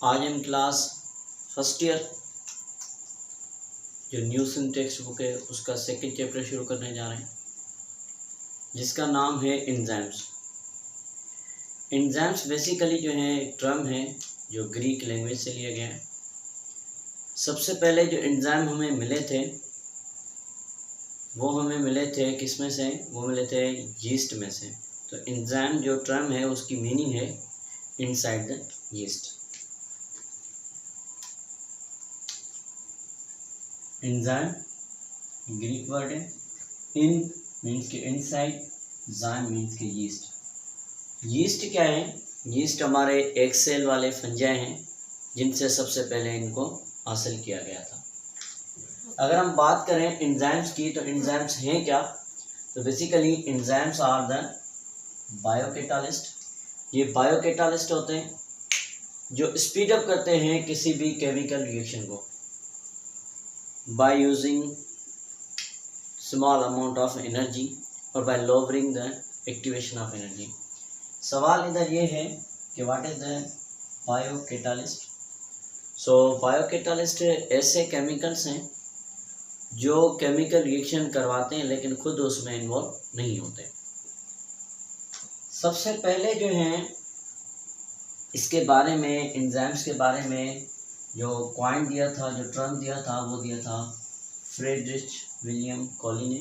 आज हम class first year जो न्यूसन टेक्स्ट बुक है उसका सेकंड चैप्टर शुरू करने जा रहे हैं, जिसका नाम है एंजाइम्स। एंजाइम्स बेसिकली जो है एक टर्म है जो ग्रीक लैंग्वेज से लिया गया है। सबसे पहले जो एंजाइम हमें मिले थे वो हमें मिले थे किस में से? वो मिले थे यीस्ट में से। तो एंजाइम जो टर्म है उसकी मीनिंग है inside the yeast. Enzyme Greek word है, इन मीन्स के इनसाइड, जाइम मीन्स के यीस्ट। यीस्ट क्या है? यीस्ट हमारे एक सेल वाले फंजाई हैं जिनसे सबसे पहले इनको हासिल किया गया था। अगर हम बात करें एंजाइम्स की तो एंजाइम्स हैं क्या? तो बेसिकली एंजाइम्स आर द बायोकैटालिस्ट। ये बायोकैटालिस्ट होते हैं जो स्पीड अप करते हैं किसी भी केमिकल रिएक्शन को by using small amount of energy और by lowering the activation of energy. सवाल इधर ये है कि what is the biocatalyst. So biocatalyst ऐसे केमिकल्स हैं जो केमिकल रिएक्शन करवाते हैं लेकिन खुद उसमें इन्वॉल्व नहीं होते। सबसे पहले जो है इसके बारे में, एंजाइम्स के बारे में जो क्वाइन दिया था, जो टर्म दिया था, वो दिया था फ्रेडरिच विलियम कॉली ने।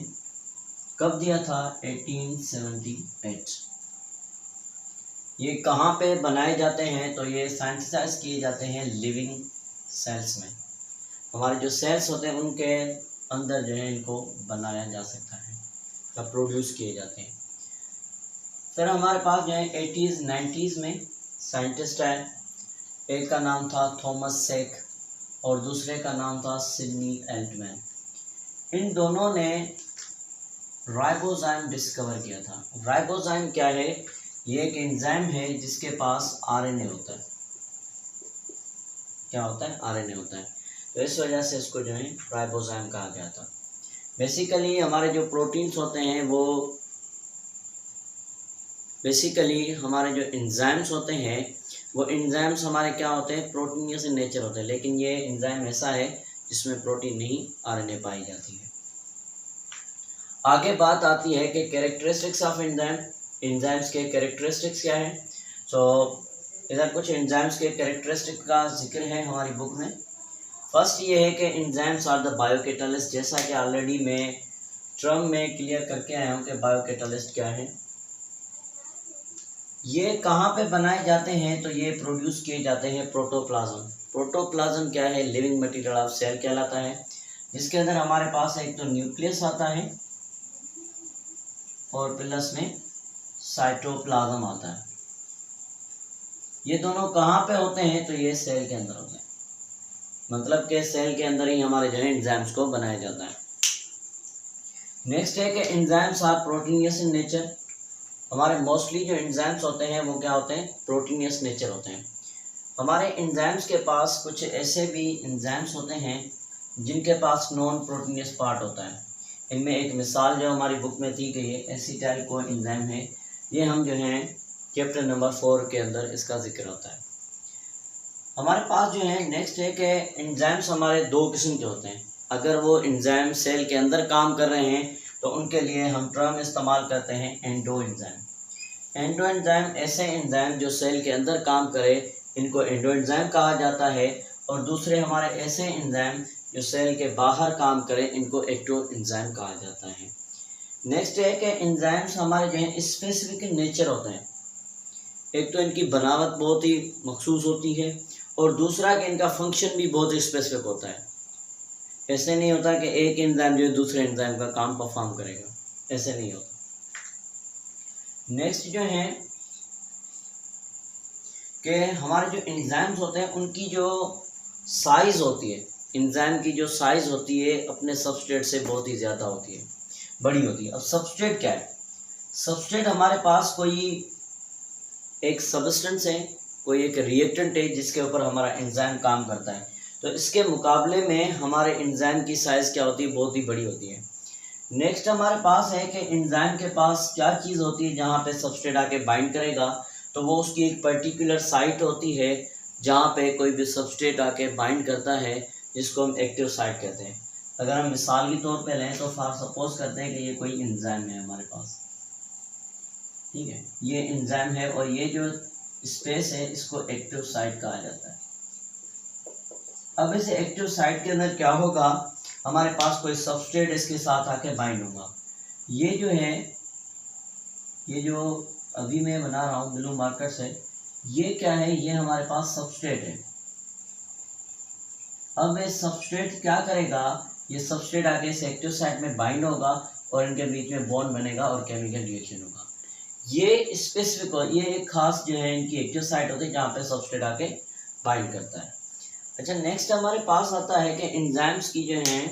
कब दिया था? 1878। ये कहाँ पे बनाए जाते हैं? तो ये साइंटिसाइज किए जाते हैं लिविंग सेल्स में। हमारे जो सेल्स होते हैं उनके अंदर जो है इनको बनाया जा सकता है या प्रोड्यूस किए जाते हैं। फिर हमारे पास जो है 80s 90s में साइंटिस्ट आए। एक का नाम था थॉमस सेक और दूसरे का नाम था सिडनी एल्टमैन। इन दोनों ने राइबोजाइम डिस्कवर किया था। राइबोजाइम क्या है? ये एक एंजाइम है जिसके पास आरएनए होता है। क्या होता है? आरएनए होता है। तो इस वजह से इसको जो है राइबोजाइम कहा गया था। बेसिकली हमारे जो प्रोटीन्स होते हैं वो हमारे जो एंजाइम्स होते हैं वो एंजाइम्स हमारे क्या होते हैं? प्रोटीनियस इन नेचर होते हैं। लेकिन ये एंजाइम ऐसा है जिसमें प्रोटीन नहीं, आरएनए पाई जाती है। आगे बात आती है कि कैरेक्टरिस्टिक्स ऑफ एंजाइम। एंजाइम्स के कैरेक्टरिस्टिक्स क्या है? इधर कुछ एंजाइम्स के कैरेक्टरिस्टिक का जिक्र है हमारी बुक में। फर्स्ट ये है कि एंजाइम्स आर द बायोकैटालिस्ट। जैसा कि ऑलरेडी मैं टर्म में क्लियर करके आया हूँ कि बायोकैटालिस्ट क्या है। ये कहाँ पे बनाए जाते हैं? तो ये प्रोड्यूस किए जाते हैं प्रोटोप्लाज्म। प्रोटोप्लाज्म क्या है? लिविंग मटेरियल ऑफ सेल कहलाता है, जिसके अंदर हमारे पास एक तो न्यूक्लियस आता है और प्लस में साइटोप्लाज्म आता है। ये दोनों कहाँ पे होते हैं? तो ये सेल के अंदर होते हैं। मतलब कि सेल के अंदर ही हमारे जो है एंजाइम्स को बनाया जाता है। नेक्स्ट है कि enzymes are proteinaceous in nature. हमारे मोस्टली जो एंजाइम्स होते हैं वो क्या होते हैं? प्रोटीनियस नेचर होते हैं। हमारे एंजाइम्स के पास कुछ ऐसे भी एंजाइम्स होते हैं जिनके पास नॉन प्रोटीनियस पार्ट होता है। इनमें एक मिसाल जो हमारी बुक में दी गई है एसिटाइल को एंजाइम है। ये हम जो है चैप्टर नंबर 4 के अंदर इसका जिक्र होता है। हमारे पास जो है नेक्स्ट है कि एंजाइम्स हमारे दो किस्म के होते हैं। अगर वो एंजाइम सेल के अंदर काम कर रहे हैं तो उनके लिए हम टर्म इस्तेमाल करते हैं एंडो एंजाइम। एंडो एंजाइम ऐसे एंजाइम जो सेल के अंदर काम करे, इनको एंडो एंजाइम कहा जाता है। और दूसरे हमारे ऐसे एंजाइम जो सेल के बाहर काम करें, इनको एक्टो एंजाइम कहा जाता है। नेक्स्ट है कि एंजाइम्स हमारे जो है स्पेसिफिक नेचर होते हैं। एक तो इनकी बनावट बहुत ही मखसूस होती है और दूसरा कि इनका फंक्शन भी बहुत ही स्पेसिफिक होता है। ऐसे नहीं होता कि एक एंजाइम जो है दूसरे एंजाइम का काम परफॉर्म करेगा, ऐसे नहीं होता। नेक्स्ट जो है कि हमारे जो एंजाइम्स होते हैं उनकी जो साइज होती है, एंजाइम की जो साइज होती है अपने सबस्ट्रेट से बहुत ही ज़्यादा होती है, बड़ी होती है। अब सबस्ट्रेट क्या है? सबस्ट्रेट हमारे पास कोई एक सबस्टेंस है, कोई एक रिएक्टेंट है जिसके ऊपर हमारा एंजाइम काम करता है। तो इसके मुकाबले में हमारे एंजाइम की साइज़ क्या होती है? बहुत ही बड़ी होती है। नेक्स्ट हमारे पास है कि एंजाइम के पास क्या चीज़ होती है जहाँ पे सबस्ट्रेट आके बाइंड करेगा, तो वो उसकी एक पर्टिकुलर साइट होती है जहाँ पे कोई भी सबस्ट्रेट आके बाइंड करता है, जिसको हम एक्टिव साइट कहते हैं। अगर हम मिसाल के तौर पे लें तो फॉर सपोज करते हैं कि ये कोई एंजाइम है हमारे पास, ठीक है, ये एंजाइम है और ये जो स्पेस है इसको एक्टिव साइट कहा जाता है। अब इस एक्टिव साइट के अंदर क्या होगा, हमारे पास कोई सबस्ट्रेट इसके साथ आके बाइंड होगा। ये जो है, ये जो अभी मैं बना रहा हूँ ब्लू मार्कर से, ये क्या है, ये हमारे पास सबस्ट्रेट है। अब ये सबस्ट्रेट क्या करेगा, ये सबस्ट्रेट आके इस एक्टिव साइट में बाइंड होगा और इनके बीच में बॉन्ड बनेगा और केमिकल रिएक्शन होगा। ये स्पेसिफिक, ये एक खास जो है इनकी एक्टिव साइट होती है जहाँ पे सबस्ट्रेट आके बाइंड करता है। अच्छा, नेक्स्ट हमारे पास आता है कि एंजाइम्स की जो है,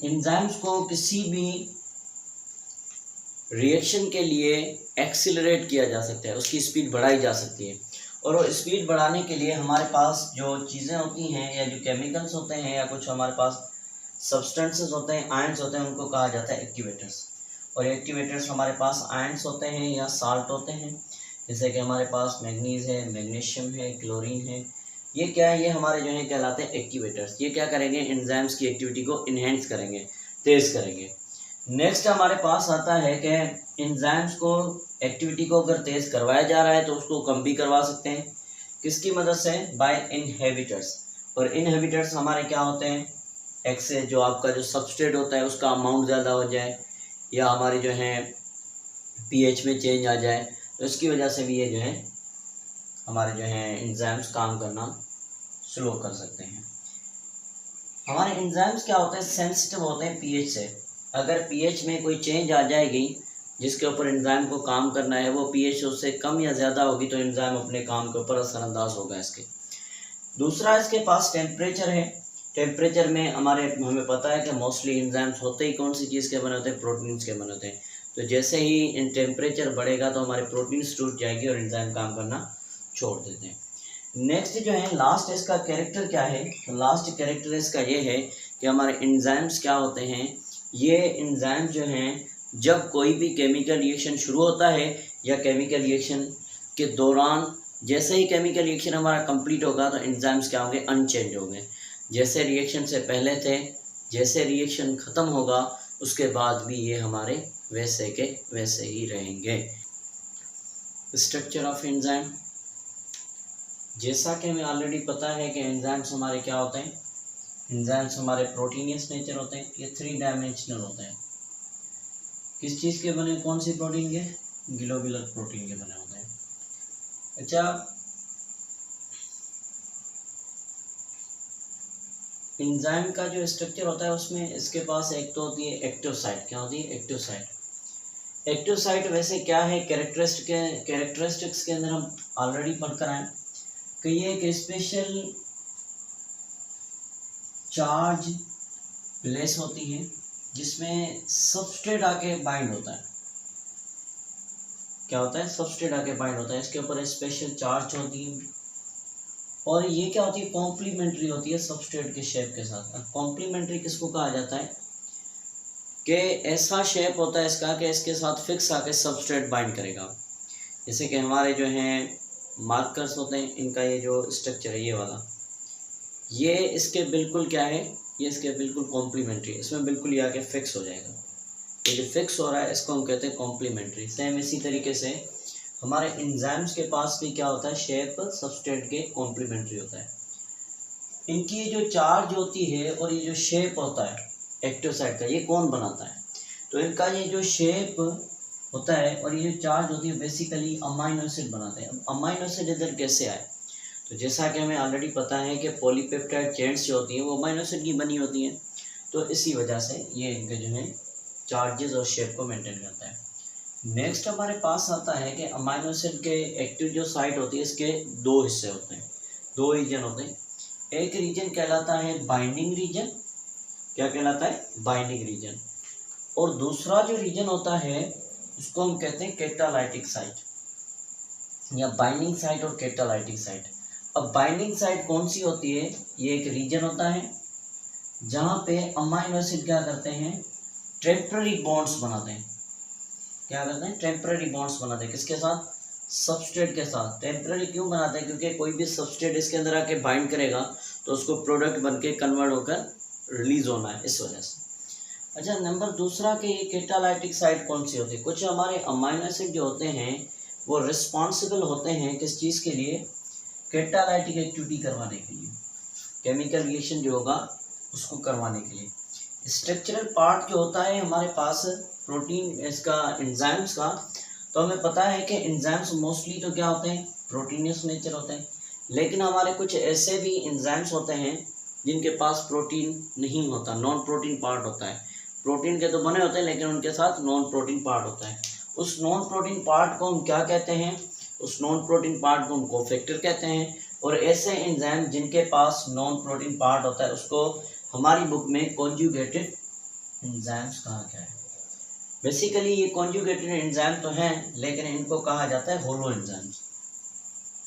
एंजाइम्स को किसी भी रिएक्शन के लिए एक्सीलरेट किया जा सकता है, उसकी स्पीड बढ़ाई जा सकती है। और वो स्पीड बढ़ाने के लिए हमारे पास जो चीज़ें होती हैं या जो केमिकल्स होते हैं या कुछ हमारे पास सब्सटेंसेस होते हैं, आयंस होते हैं, उनको कहा जाता है एक्टिवेटर्स। और एक्टिवेटर्स हमारे पास आयंस होते हैं या साल्ट होते हैं, जैसे कि हमारे पास मैग्नीज है, मैग्नीशियम है, क्लोरीन है। ये क्या है, ये हमारे जो है कहलाते हैं एक्टिवेटर्स। ये क्या करेंगे, एंजाइम्स की एक्टिविटी को इन्हेंस करेंगे, तेज़ करेंगे। नेक्स्ट हमारे पास आता है कि एंजाइम्स को एक्टिविटी को अगर तेज़ करवाया जा रहा है तो उसको कम भी करवा सकते हैं। किसकी मदद से, बाय इनहिबिटर्स। और इनहिबिटर्स हमारे क्या होते हैं, एक्स जो आपका जो सबस्ट्रेट होता है उसका अमाउंट ज़्यादा हो जाए या हमारी जो है पीएच में चेंज आ जाए, तो इसकी वजह से भी ये जो है हमारे जो है एंजाइम्स काम करना स्लो कर सकते हैं। हमारे एंजाइम्स क्या होते हैं, सेंसिटिव होते हैं पीएच से। अगर पीएच में कोई चेंज आ जाएगी जिसके ऊपर एंजाइम को काम करना है, वो पीएच उससे कम या ज़्यादा होगी तो एंजाइम अपने काम के ऊपर असरअंदाज होगा इसके। दूसरा इसके पास टेम्परेचर है। टेम्परेचर में हमें पता है कि मोस्टली एंजाइम्स होते ही कौन सी चीज़ के बने होते हैं, प्रोटीन्स के बने होते हैं। तो जैसे ही टेम्परेचर बढ़ेगा तो हमारे प्रोटीन्स टूट जाएगी और एंजाइम काम करना छोड़ देते हैं। नेक्स्ट जो है लास्ट इसका कैरेक्टर क्या है, तो लास्ट कैरेक्टर इसका ये है कि हमारे एंजाइम्स क्या होते हैं, ये एंजाइम जो हैं जब कोई भी केमिकल रिएक्शन शुरू होता है या केमिकल रिएक्शन के दौरान, जैसे ही केमिकल रिएक्शन हमारा कंप्लीट होगा तो एंजाइम्स क्या होंगे, अनचेंज होंगे। जैसे रिएक्शन से पहले थे, जैसे रिएक्शन ख़त्म होगा उसके बाद भी ये हमारे वैसे के वैसे ही रहेंगे। स्ट्रक्चर ऑफ एंजाइम, जैसा कि हमें ऑलरेडी पता है कि एंजाइम्स हमारे क्या होते हैं, एंजाइम्स हमारे प्रोटीनियस नेचर होते हैं। ये 3 डायमेंशनल होते हैं। किस चीज़ के बने, कौन सी प्रोटीन के, ग्लोबुलर प्रोटीन के बने होते हैं। अच्छा, एंजाइम का जो स्ट्रक्चर होता है उसमें इसके पास एक तो होती है एक्टिव साइट। क्या होती है, एक्टिव साइट। एक्टिव साइट वैसे क्या है, कैरेक्टरिस्टिक्स के अंदर हम ऑलरेडी पढ़कर आए कि ये एक स्पेशल चार्ज प्लेस होती है जिसमें सबस्ट्रेट आके बाइंड होता है। क्या होता है, सबस्ट्रेट आके बाइंड होता है, इसके ऊपर स्पेशल चार्ज होती है और ये क्या होती है, कॉम्प्लीमेंट्री होती है सबस्ट्रेट के शेप के साथ। कॉम्प्लीमेंट्री किसको कहा जाता है कि ऐसा शेप होता है इसका कि इसके साथ फिक्स आके सबस्ट्रेट बाइंड करेगा। जैसे कि हमारे जो हैं मार्कर्स होते हैं, इनका ये जो स्ट्रक्चर है ये वाला, ये इसके बिल्कुल क्या है, ये इसके बिल्कुल कॉम्प्लीमेंट्री, इसमें बिल्कुल ये आके फिक्स हो जाएगा। ये जो फिक्स हो रहा है इसको हम कहते हैं कॉम्प्लीमेंट्री। सेम इसी तरीके से हमारे एंजाइम्स के पास भी क्या होता है, शेप सबस्ट्रेट के कॉम्प्लीमेंट्री होता है। इनकी ये जो चार्ज होती है और ये जो शेप होता है एक्टिव साइट का, ये कौन बनाता है, तो इनका ये जो शेप होता है और ये जो चार्ज होती है बेसिकली अमाइनो एसिड बनाते हैं। अब अमाइनो एसिड इधर कैसे आए, तो जैसा कि हमें ऑलरेडी पता है कि पॉलीपेप्टाइड चेन्स जो होती हैं वो अमाइनो एसिड की बनी होती हैं, तो इसी वजह से ये इनके जो है चार्जेस और शेप को मेंटेन करता है। नेक्स्ट हमारे पास आता है कि अमाइनो एसिड के एक्टिव जो साइट होती है इसके 2 हिस्से होते हैं, 2 रीजन होते हैं। एक रीजन कहलाता है बाइंडिंग रीजन। क्या कहलाता है, बाइंडिंग रीजन। और दूसरा जो रीजन होता है उसको हम कहते हैं कैटालाइटिक साइट या बाइंडिंग साइट और कैटालाइटिक साइट। अब बाइंडिंग साइट कौन सी होती है, ये एक रीजन होता है जहाँ पे अमाइनो एसिड क्या करते हैं, टेम्पररी बॉन्ड्स बनाते हैं। क्या करते हैं, टेम्पररी बॉन्ड्स बनाते हैं, किसके साथ, सबस्ट्रेट के साथ। टेम्पररी क्यों बनाते हैं? क्योंकि कोई भी सबस्ट्रेट इसके अंदर आके बाइंड करेगा तो उसको प्रोडक्ट बन के कन्वर्ट होकर रिलीज होना है, इस वजह से। अच्छा, नंबर दूसरा कि ये कैटालाइटिक साइट कौन सी होती है? कुछ हमारे अमाइनो एसिड जो होते हैं वो रिस्पॉन्सिबल होते हैं किस चीज़ के लिए? कैटालाइटिक एक्टिविटी करवाने के लिए, केमिकल रिएक्शन जो होगा उसको करवाने के लिए। स्ट्रक्चरल पार्ट जो होता है हमारे पास प्रोटीन इसका एंजाइम्स का, तो हमें पता है कि एंजाइम्स मोस्टली तो क्या होते हैं? प्रोटीनियस नेचर होते हैं। लेकिन हमारे कुछ ऐसे भी एंजाइम्स होते हैं जिनके पास प्रोटीन नहीं होता, नॉन प्रोटीन पार्ट होता है। प्रोटीन के तो बने होते हैं लेकिन उनके साथ नॉन प्रोटीन पार्ट होता है। उस नॉन प्रोटीन पार्ट को हम क्या कहते हैं? उस नॉन प्रोटीन पार्ट को हम कोफैक्टर कहते हैं। और ऐसे एंजाइम जिनके पास नॉन प्रोटीन पार्ट होता है उसको हमारी बुक में कॉन्जुगेटेड एंजाइम्स कहा गया है। बेसिकली ये कॉन्जुगेटेड एंजाइम तो हैं लेकिन इनको कहा जाता है होलो एंजाइम्स।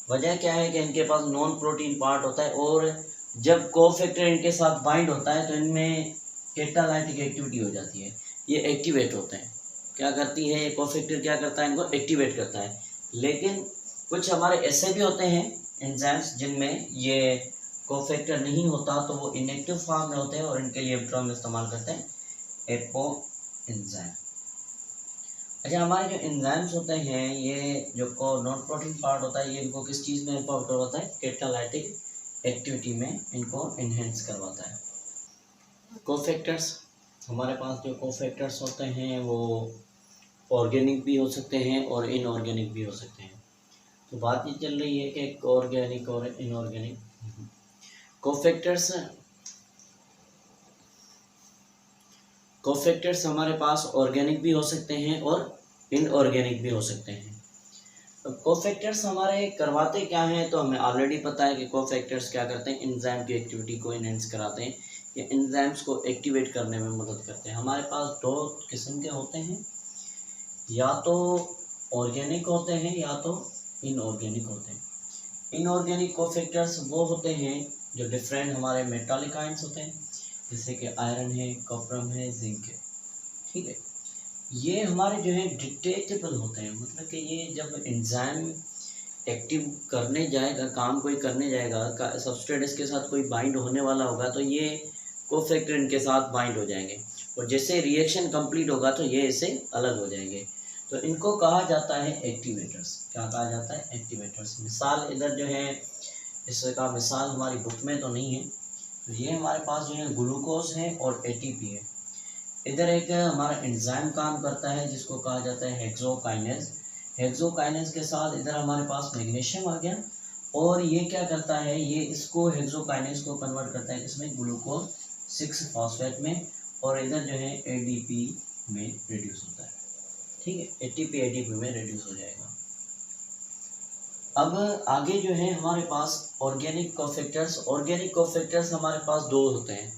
वजह क्या है कि इनके पास नॉन प्रोटीन पार्ट होता है और जब कोफैक्टर इनके साथ बाइंड होता है तो इनमें कैटालाइटिक एक्टिविटी हो जाती है, ये एक्टिवेट होते हैं। क्या करती है ये कोफैक्टर? क्या करता है? इनको एक्टिवेट करता है। लेकिन कुछ हमारे ऐसे भी होते हैं एंजाइम्स जिनमें ये कोफैक्टर नहीं होता, तो वो इनएक्टिव फॉर्म में होते हैं और इनके लिए हम इस्तेमाल करते हैं एपो एंजाइम। अच्छा, हमारे जो एंजाइम्स होते हैं ये जो नॉन प्रोटीन पार्ट होता है ये इनको किस चीज़ में हेल्प करवाता है? कैटालाइटिक एक्टिविटी में इनको इन्हेंस करवाता है। कोफैक्टर्स, हमारे पास जो कोफैक्टर्स होते हैं वो ऑर्गेनिक भी हो सकते हैं और इनऑर्गेनिक भी हो सकते हैं। तो बात ये चल रही है कि ऑर्गेनिक और इनऑर्गेनिक कोफैक्टर्स हमारे पास ऑर्गेनिक भी हो सकते हैं और इनऑर्गेनिक भी हो सकते हैं। तो कोफैक्टर्स हमारे करवाते क्या हैं? तो हमें ऑलरेडी पता है कि कोफैक्टर्स क्या करते हैं? एंजाइम की एक्टिविटी को इनहेंस कराते हैं या एंजाइम्स को एक्टिवेट करने में मदद करते हैं। हमारे पास दो किस्म के होते हैं, या तो ऑर्गेनिक होते हैं या तो इनऑर्गेनिक होते हैं। इनऑर्गेनिक कोफैक्टर्स वो होते हैं जो डिफरेंट हमारे मेटालिक आयंस होते हैं, जैसे कि आयरन है, कॉपर है, जिंक है। ठीक है, ये हमारे जो है डिटेचेबल होते हैं, मतलब कि ये जब एंजाइम एक्टिव करने जाएगा, काम कोई करने जाएगा, सबस्ट्रेट इसके साथ कोई बाइंड होने वाला होगा तो ये कोफैक्टर इनके साथ बाइंड हो जाएंगे और जैसे रिएक्शन कंप्लीट होगा तो ये इससे अलग हो जाएंगे। तो इनको कहा जाता है एक्टिवेटर्स। क्या कहा जाता है? एक्टिवेटर्स। मिसाल इधर जो है, इसका मिसाल हमारी बुक में तो नहीं है। तो ये हमारे पास जो है ग्लूकोज है और एटीपी है। इधर एक हमारा एंजाइम काम करता है जिसको कहा जाता है हेक्सोकाइनेज। हेक्सोकाइनेज के साथ इधर हमारे पास मैग्नीशियम आ गया और ये क्या करता है? ये इसको हेक्सोकाइनेज को कन्वर्ट करता है इसमें ग्लूकोज 6 फॉस्फेट में, और इधर जो है एडीपी में रिड्यूस होता है। ठीक है, एटीपी एडीपी में रिड्यूस हो जाएगा। अब आगे जो है हमारे पास ऑर्गेनिक कोफैक्टर्स। ऑर्गेनिक कोफैक्टर्स हमारे पास दो होते हैं,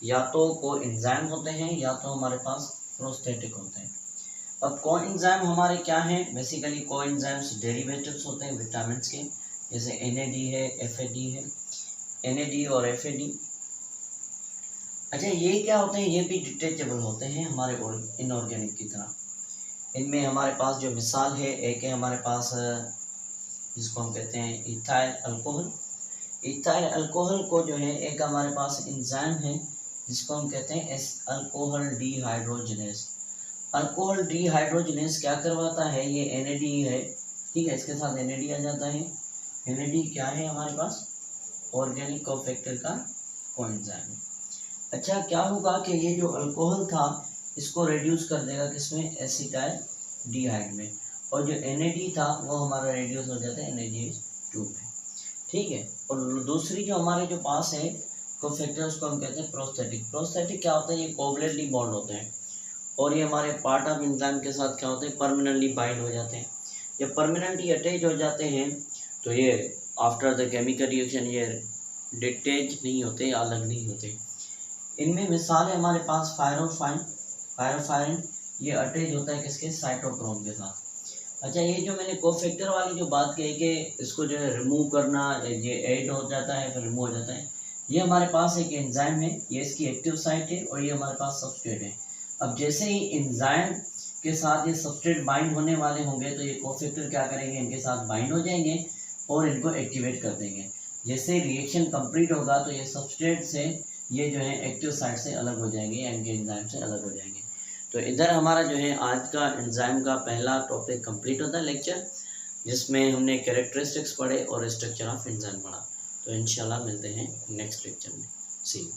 या तो कोएंजाइम होते हैं या तो हमारे पास प्रोस्थेटिक होते हैं। अब कोएंजाइम हमारे क्या हैं? बेसिकली कोएंजाइम्स डेरिवेटिव्स होते हैं विटामिन के, जैसे NAD है, FAD है, NAD और FAD। अच्छा, ये क्या होते हैं? ये भी डिटेचेबल होते हैं हमारे इनऑर्गेनिक की तरह। इनमें हमारे पास जो मिसाल है, एक है हमारे पास जिसको हम कहते हैं इथाइल अल्कोहल। इथाइल अल्कोहल को जो है एक हमारे पास एंजाइम है जिसको हम कहते हैं अल्कोहल डीहाइड्रोजिनेज। अल्कोहल डीहाइड्रोजिनेज क्या करवाता है? ये NAD है, ठीक है, इसके साथ NAD आ जाता है। NAD क्या है हमारे पास? ऑर्गेनिक कोफैक्टर का कोएंजाइम है। अच्छा, क्या होगा कि ये जो अल्कोहल था इसको रिड्यूस कर देगा किसमें? एसिटाइल डीहाइड में, और जो NAD था वो हमारा रिड्यूस हो जाता है NADH2 में। ठीक है, और दूसरी जो हमारे जो पास है कोफैक्टर उसको हम कहते हैं प्रोस्थेटिक। प्रोस्थेटिक क्या होता है? ये कोवलेंटली बॉन्ड होते हैं और ये हमारे पार्ट ऑफ एंजाइम के साथ क्या होते हैं? परमानेंटली बाइंड हो जाते हैं। जब परमानेंटली अटैच हो जाते हैं तो ये आफ्टर द केमिकल रिएक्शन ये डिटैच नहीं होते, अलग नहीं होते। इनमें मिसाल है हमारे पास पायरोफाइन, ये अटैच होता है किसके? साइटोक्रोम के साथ। अच्छा, ये जो मैंने कोफैक्टर वाली जो बात कही कि इसको जो है रिमूव करना, ये ऐड हो जाता है फिर रिमूव हो जाता है, ये हमारे पास एक एंजाइम है, ये इसकी एक्टिव साइट है और ये हमारे पास सबस्ट्रेट है। अब जैसे ही एंजाइम के साथ ये सबस्ट्रेट बाइंड होने वाले होंगे तो ये कोफैक्टर क्या करेंगे, इनके साथ बाइंड हो जाएंगे और इनको एक्टिवेट कर देंगे। जैसे रिएक्शन कंप्लीट होगा तो ये सबस्ट्रेट से ये जो है एक्टिव साइट से अलग हो जाएंगे या इनके एंजाइम से अलग हो जाएंगे। तो इधर हमारा जो है आज का एंजाइम का पहला टॉपिक कंप्लीट होता है लेक्चर, जिसमें हमने कैरेक्टरिस्टिक्स पढ़े और स्ट्रक्चर ऑफ एंजाइम पढ़ा। तो इंशाल्लाह मिलते हैं नेक्स्ट लेक्चर में। सी यू।